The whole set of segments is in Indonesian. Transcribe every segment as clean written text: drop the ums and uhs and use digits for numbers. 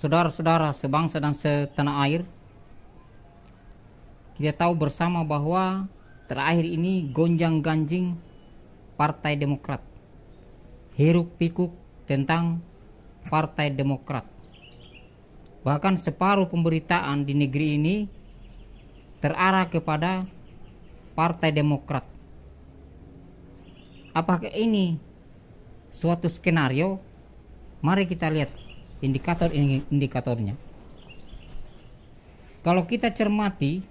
Saudara-saudara sebangsa dan setanah air, kita tahu bersama bahwa terakhir ini gonjang-ganjing Partai Demokrat, hiruk-pikuk tentang Partai Demokrat. Bahkan separuh pemberitaan di negeri ini terarah kepada Partai Demokrat. Apakah ini suatu skenario? Mari kita lihat indikatornya. Kalau kita cermati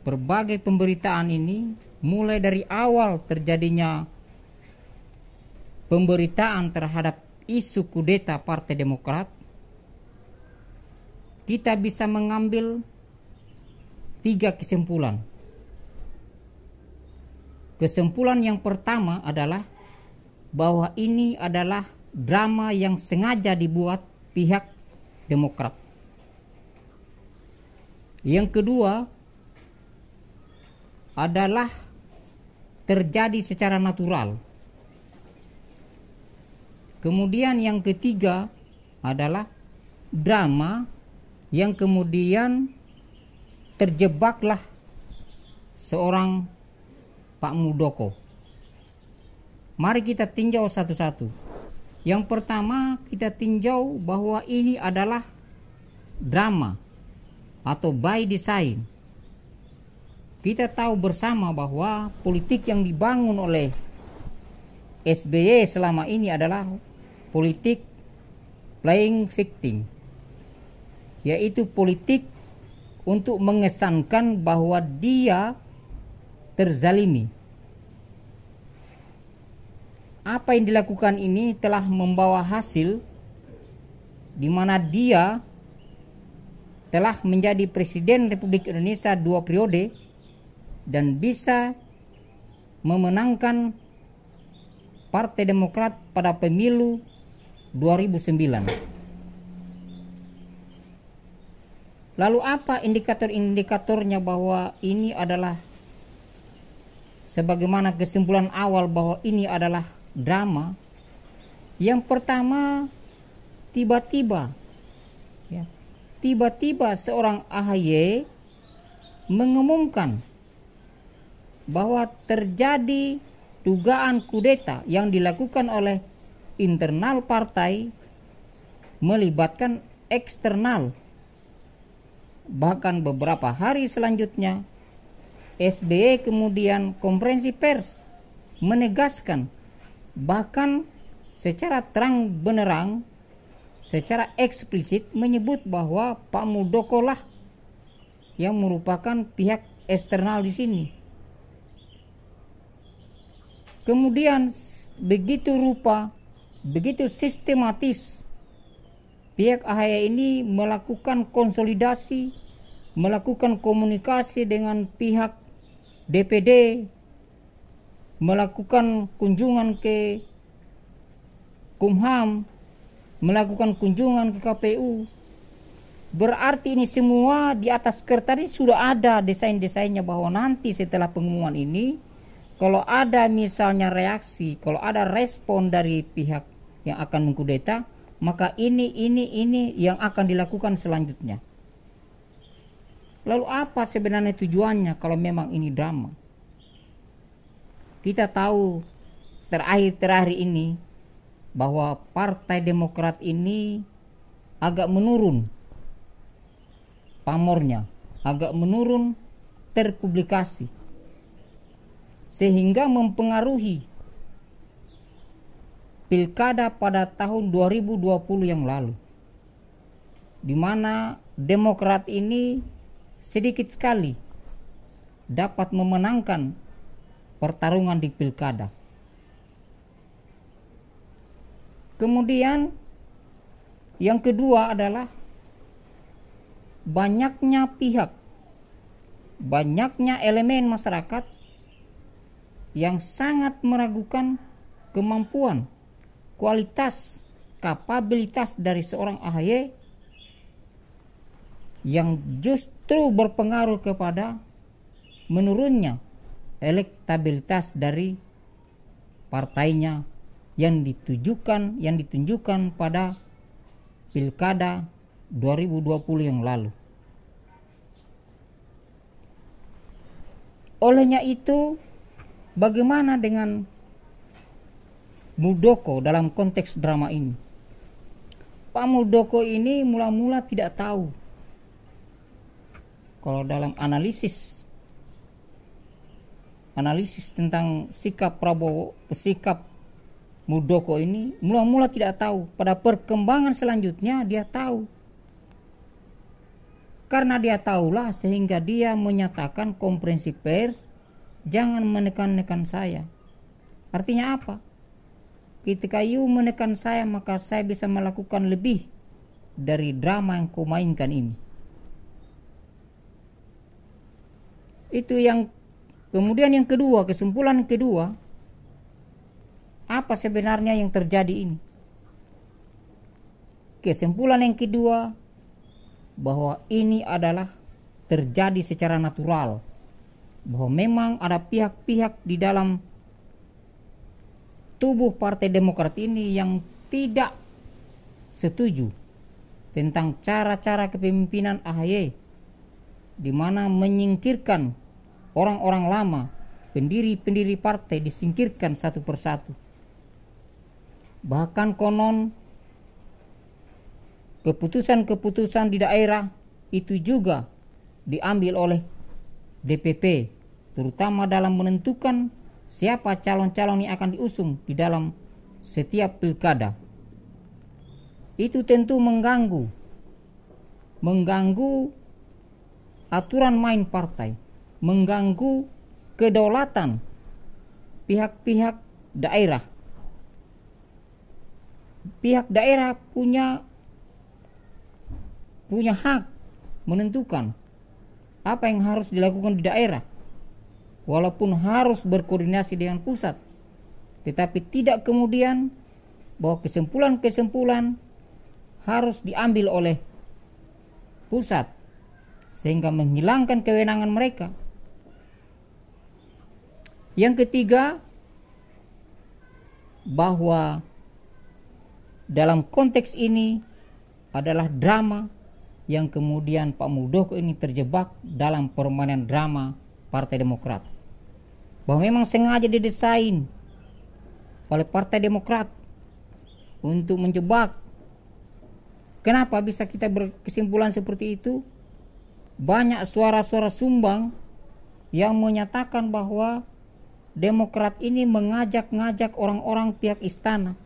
berbagai pemberitaan ini, mulai dari awal terjadinya pemberitaan terhadap isu kudeta Partai Demokrat, kita bisa mengambil 3 kesimpulan. Kesimpulan yang pertama adalah bahwa ini adalah drama yang sengaja dibuat pihak Demokrat. Yang kedua adalah terjadi secara natural. Kemudian yang ketiga adalah drama yang kemudian terjebaklah seorang Pak Muldoko. Mari kita tinjau satu-satu. Yang pertama, kita tinjau bahwa ini adalah drama atau by design. Kita tahu bersama bahwa politik yang dibangun oleh SBY selama ini adalah politik playing victim, yaitu politik untuk mengesankan bahwa dia terzalimi. Apa yang dilakukan ini telah membawa hasil di mana dia telah menjadi Presiden Republik Indonesia 2 periode dan bisa memenangkan Partai Demokrat pada pemilu 2009. Lalu apa indikator-indikatornya bahwa ini adalah sebagaimana kesimpulan awal bahwa ini adalah drama? Yang pertama, tiba-tiba seorang AHY mengumumkan bahwa terjadi dugaan kudeta yang dilakukan oleh internal partai melibatkan eksternal. Bahkan beberapa hari selanjutnya SBY kemudian konferensi pers menegaskan, bahkan secara terang benerang, secara eksplisit menyebut bahwa Pak Muldoko lah yang merupakan pihak eksternal di sini. Kemudian begitu sistematis pihak AHY ini melakukan konsolidasi, melakukan komunikasi dengan pihak DPD, melakukan kunjungan ke Kumham, melakukan kunjungan ke KPU. Berarti ini semua di atas kertas sudah ada desain-desainnya bahwa nanti setelah pengumuman ini, kalau ada misalnya reaksi, kalau ada respon dari pihak yang akan mengkudeta, maka ini yang akan dilakukan selanjutnya. Lalu apa sebenarnya tujuannya kalau memang ini drama? Kita tahu terakhir ini bahwa Partai Demokrat ini agak menurun pamornya, agak menurun terpublikasi, sehingga mempengaruhi pilkada pada tahun 2020 yang lalu, di mana Demokrat ini sedikit sekali dapat memenangkan pertarungan di pilkada. Kemudian yang kedua adalah banyaknya pihak, banyaknya elemen masyarakat yang sangat meragukan kemampuan, kualitas kapabilitas dari seorang AHY yang justru berpengaruh kepada menurunnya elektabilitas dari partainya yang ditunjukkan pada Pilkada 2020 yang lalu. Olehnya itu, bagaimana dengan Muldoko dalam konteks drama ini? Pak Muldoko ini mula-mula tidak tahu kalau dalam analisis tentang sikap Prabowo, sikap Muldoko ini mula-mula tidak tahu. Pada perkembangan selanjutnya dia tahu. Karena dia tahulah sehingga dia menyatakan konferensi pers, jangan menekan-nekan saya. Artinya apa? Ketika you menekan saya, maka saya bisa melakukan lebih dari drama yang kau mainkan ini. Itu yang kemudian yang kedua, kesimpulan kedua, apa sebenarnya yang terjadi ini? Kesimpulan yang kedua, bahwa ini adalah terjadi secara natural, bahwa memang ada pihak-pihak di dalam tubuh Partai Demokrat ini yang tidak setuju tentang cara-cara kepemimpinan AHY, di mana menyingkirkan orang-orang lama, pendiri-pendiri partai disingkirkan satu persatu. Bahkan konon keputusan-keputusan di daerah itu juga diambil oleh DPP, terutama dalam menentukan siapa calon-calon yang akan diusung di dalam setiap pilkada. Itu tentu mengganggu aturan main partai, mengganggu kedaulatan pihak-pihak daerah. Pihak daerah punya hak menentukan apa yang harus dilakukan di daerah, walaupun harus berkoordinasi dengan pusat, tetapi tidak kemudian bahwa kesimpulan-kesimpulan harus diambil oleh pusat sehingga menghilangkan kewenangan mereka. Yang ketiga, bahwa dalam konteks ini adalah drama yang kemudian Pak Muldoko ini terjebak dalam permainan drama Partai Demokrat. Bahwa memang sengaja didesain oleh Partai Demokrat untuk menjebak. Kenapa bisa kita berkesimpulan seperti itu? Banyak suara-suara sumbang yang menyatakan bahwa Demokrat ini mengajak-ngajak orang-orang pihak istana.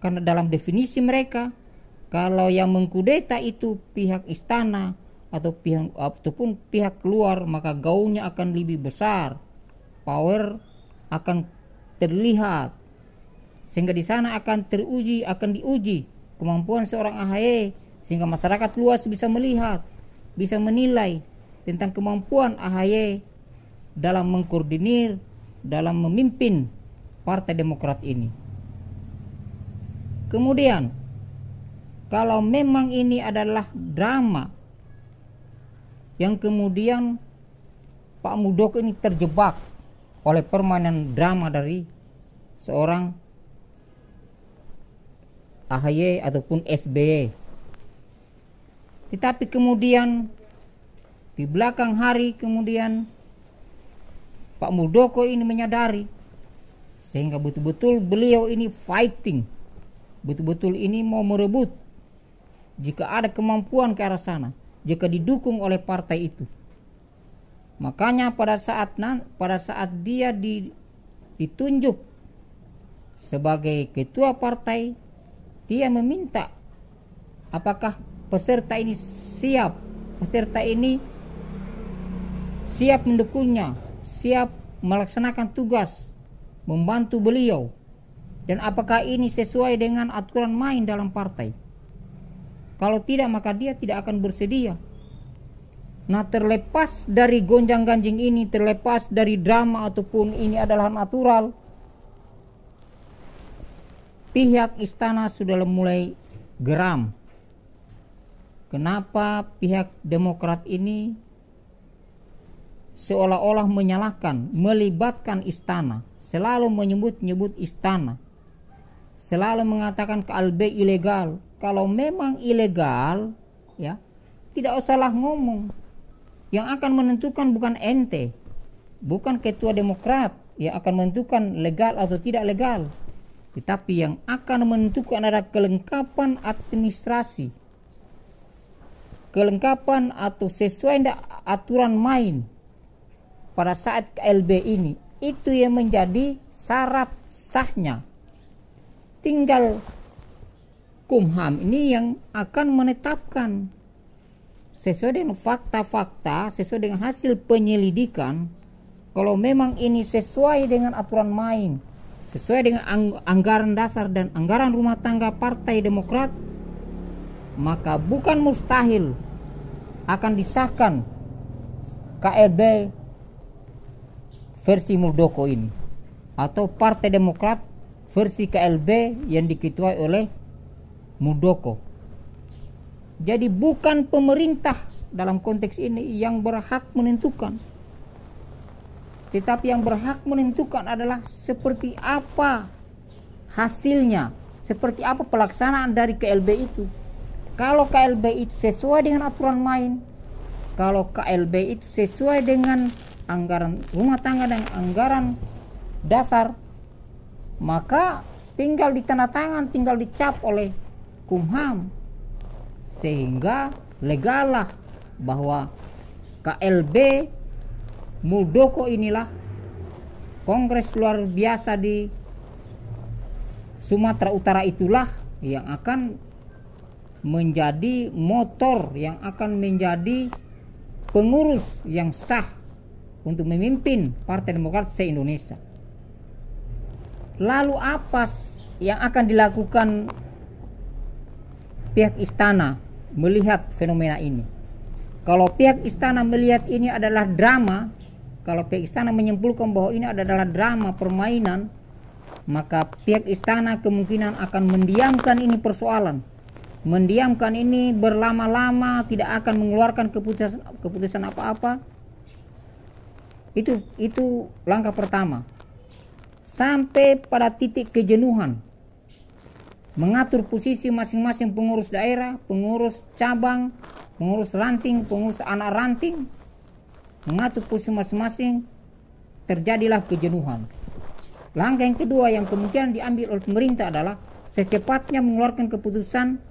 Karena dalam definisi mereka, kalau yang mengkudeta itu pihak istana ataupun pihak luar, maka gaungnya akan lebih besar, power akan terlihat, sehingga di sana akan diuji kemampuan seorang AHY, sehingga masyarakat luas bisa melihat, bisa menilai tentang kemampuan AHY dalam mengkoordinir, dalam memimpin Partai Demokrat ini. Kemudian, kalau memang ini adalah drama yang kemudian Pak Muldoko ini terjebak oleh permainan drama dari seorang AHY ataupun SBY. Tetapi kemudian di belakang hari kemudian Pak Muldoko ini menyadari, sehingga betul-betul beliau ini fighting, betul-betul ini mau merebut jika ada kemampuan ke arah sana, jika didukung oleh partai itu. Makanya pada saat dia ditunjuk sebagai ketua partai, dia meminta apakah peserta ini siap mendukungnya, siap melaksanakan tugas membantu beliau, dan apakah ini sesuai dengan aturan main dalam partai. Kalau tidak, maka dia tidak akan bersedia. Nah, terlepas dari gonjang-ganjing ini, terlepas dari drama ataupun ini adalah natural, pihak istana sudah mulai geram. Kenapa pihak Demokrat ini seolah-olah menyalahkan, melibatkan istana, selalu menyebut-nyebut istana, selalu mengatakan KLB ilegal. Kalau memang ilegal, ya tidak usahlah ngomong. Yang akan menentukan bukan ente, bukan ketua Demokrat yang akan menentukan legal atau tidak legal, tetapi yang akan menentukan adalah kelengkapan administrasi, kelengkapan atau sesuai aturan main pada saat KLB ini. Itu yang menjadi syarat sahnya. Tinggal Kumham ini yang akan menetapkan sesuai dengan fakta-fakta, sesuai dengan hasil penyelidikan, kalau memang ini sesuai dengan aturan main, sesuai dengan anggaran dasar dan anggaran rumah tangga Partai Demokrat, maka bukan mustahil akan disahkan KLB versi Muldoko ini, atau Partai Demokrat versi KLB yang diketuai oleh Muldoko. Jadi bukan pemerintah dalam konteks ini yang berhak menentukan, tetapi yang berhak menentukan adalah seperti apa hasilnya, seperti apa pelaksanaan dari KLB itu. Kalau KLB itu sesuai dengan aturan main, kalau KLB itu sesuai dengan anggaran rumah tangga dan anggaran dasar, maka tinggal ditandatangan, tinggal dicap oleh Kumham, sehingga legal lah bahwa KLB Muldoko inilah Kongres luar biasa di Sumatera Utara, itulah yang akan menjadi motor, yang akan menjadi pengurus yang sah untuk memimpin Partai Demokrat se-Indonesia. Lalu apa yang akan dilakukan pihak istana melihat fenomena ini? Kalau pihak istana melihat ini adalah drama, kalau pihak istana menyimpulkan bahwa ini adalah drama permainan, maka pihak istana kemungkinan akan mendiamkan ini persoalan, mendiamkan ini berlama-lama, tidak akan mengeluarkan keputusan apa-apa. Itu langkah pertama. Sampai pada titik kejenuhan mengatur posisi masing-masing pengurus daerah, pengurus cabang, pengurus ranting, pengurus anak ranting, mengatur posisi masing-masing, terjadilah kejenuhan. Langkah yang kedua yang kemungkinan diambil oleh pemerintah adalah secepatnya mengeluarkan keputusan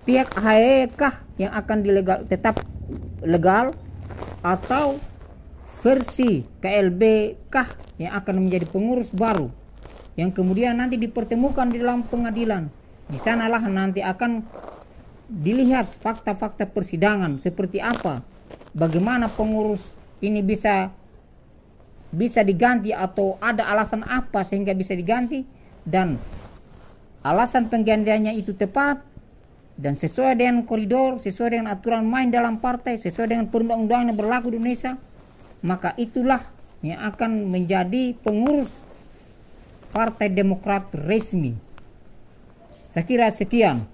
pihak AHY kah yang akan tetap legal, atau versi KLB kah yang akan menjadi pengurus baru, yang kemudian nanti dipertemukan di dalam pengadilan. Di sanalah nanti akan dilihat fakta-fakta persidangan seperti apa, bagaimana pengurus ini bisa diganti, atau ada alasan apa sehingga bisa diganti, dan alasan penggantiannya itu tepat dan sesuai dengan koridor, sesuai dengan aturan main dalam partai, sesuai dengan perundang-undangan yang berlaku di Indonesia. Maka itulah yang akan menjadi pengurus Partai Demokrat resmi. Saya kira sekian.